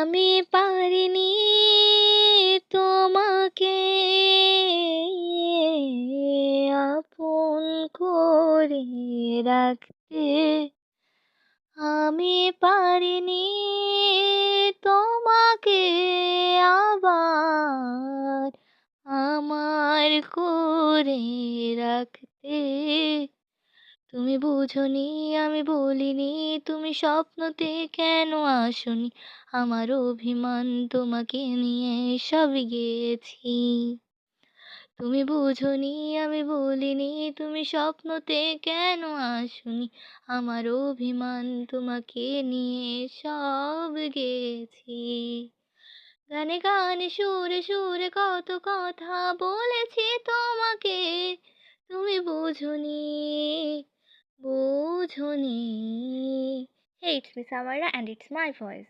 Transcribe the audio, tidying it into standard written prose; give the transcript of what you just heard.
আমি পারিনি তোমাকে আপন করে রাখতে। আমি পারিনি তোমাকে আবার আমার করে রাখতে। তুমি বুঝোনি আমি বলিনি, তুমি স্বপ্নতে কেন আসোনি? আমার অভিমান তোমাকে নিয়ে সবই গেয়েছি। তুমি বুঝোনি আমি বলিনি, তুমি স্বপ্নতে কেন আসোনি? আমার অভিমান তোমাকে নিয়ে সব গেছি। গানে গানে সুরে সুরে কত কথা বলেছি তোমাকে, তুমি বুঝোনি, বুঝোনি। Hey, it's me Samara and it's my voice.